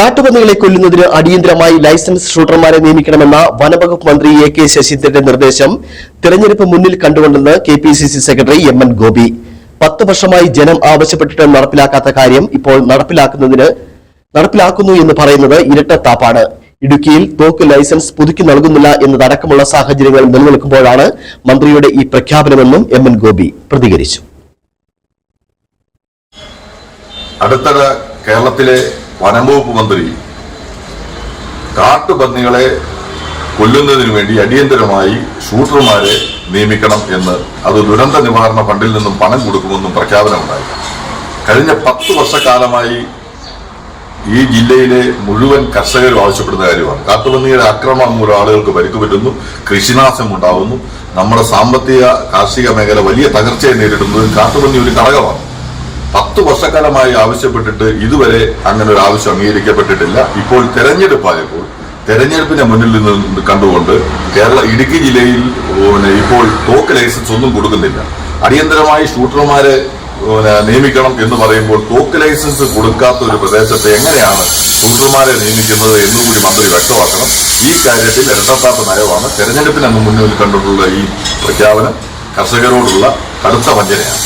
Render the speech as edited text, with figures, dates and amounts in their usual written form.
കാട്ടുപന്നികളെ കൊല്ലുന്നതിന് അടിയന്തരമായി ലൈസൻസ് ഷൂട്ടർമാരെ നിയമിക്കണമെന്ന വനംവകുപ്പ് മന്ത്രി എ.കെ. ശശീന്ദ്രന്റെ നിർദ്ദേശം തെരഞ്ഞെടുപ്പ് മുന്നിൽ കണ്ടുകൊണ്ടെന്ന് കെ.പി.സി.സി സെക്രട്ടറി എം.എൻ. ഗോപി 10 വർഷമായി ജനം ആവശ്യപ്പെട്ടിട്ട് നടപ്പിലാക്കാത്ത കാര്യം ഇപ്പോൾ നടപ്പിലാക്കുന്നു എന്ന് പറയുന്നത് ഇരട്ടത്താപ്പാണ്. ഇടുക്കിയിൽ തോക്ക് ലൈസൻസ് പുതുക്കി നൽകുന്നില്ല എന്നതടക്കമുള്ള സാഹചര്യങ്ങൾ നിലനിൽക്കുമ്പോഴാണ് മന്ത്രിയുടെ ഈ പ്രഖ്യാപനമെന്നും എം.എൻ. ഗോപി പ്രതികരിച്ചു. അടുത്തിടെ കേരളത്തിലെ വനംവകുപ്പ് മന്ത്രി കാട്ടുപന്നികളെ കൊല്ലുന്നതിന് വേണ്ടി അടിയന്തരമായി ഷൂട്ടർമാരെ നിയമിക്കണം എന്ന്, അത് ദുരന്ത നിവാരണ ഫണ്ടിൽ നിന്നും പണം കൊടുക്കുമെന്നും പ്രഖ്യാപനമുണ്ടായി. കഴിഞ്ഞ 10 വർഷക്കാലമായി ഈ ജില്ലയിലെ മുഴുവൻ കർഷകരും ആവശ്യപ്പെടുന്ന കാര്യമാണ്. കാട്ടുപന്നിയുടെ ആക്രമണം മൂലം ആളുകൾക്ക് പരിക്ക് പറ്റുന്നു, കൃഷിനാശം ഉണ്ടാവുന്നു. നമ്മുടെ സാമ്പത്തിക കാർഷിക മേഖല വലിയ തകർച്ചയെ നേരിടുന്നത് കാട്ടുപന്നി ഒരു ഘടകമാണ്. 10 വർഷക്കാലമായി ആവശ്യപ്പെട്ടിട്ട് ഇതുവരെ അങ്ങനെ ഒരു ആവശ്യം അംഗീകരിക്കപ്പെട്ടിട്ടില്ല. ഇപ്പോൾ തെരഞ്ഞെടുപ്പായപ്പോൾ തെരഞ്ഞെടുപ്പിനെ മുന്നിൽ നിന്ന് കണ്ടുകൊണ്ട് ഇടുക്കി ജില്ലയിൽ ഇപ്പോൾ തോക്ക് ലൈസൻസ് ഒന്നും കൊടുക്കുന്നില്ല. അടിയന്തരമായി ഷൂട്ടർമാരെ നിയമിക്കണം എന്ന് പറയുമ്പോൾ തോക്ക് ലൈസൻസ് കൊടുക്കാത്ത ഒരു പ്രദേശത്ത് എങ്ങനെയാണ് ഷൂട്ടർമാരെ നിയമിക്കുന്നത് എന്നുകൂടി മന്ത്രി വ്യക്തമാക്കണം. ഈ കാര്യത്തിൽ ഇരട്ടത്താപ്പ് നയമാണ്. തെരഞ്ഞെടുപ്പിനെ മുന്നിൽ കണ്ടുകൊണ്ടുള്ള ഈ പ്രഖ്യാപനം കർഷകരോടുള്ള കടുത്ത വഞ്ചനയാണ്.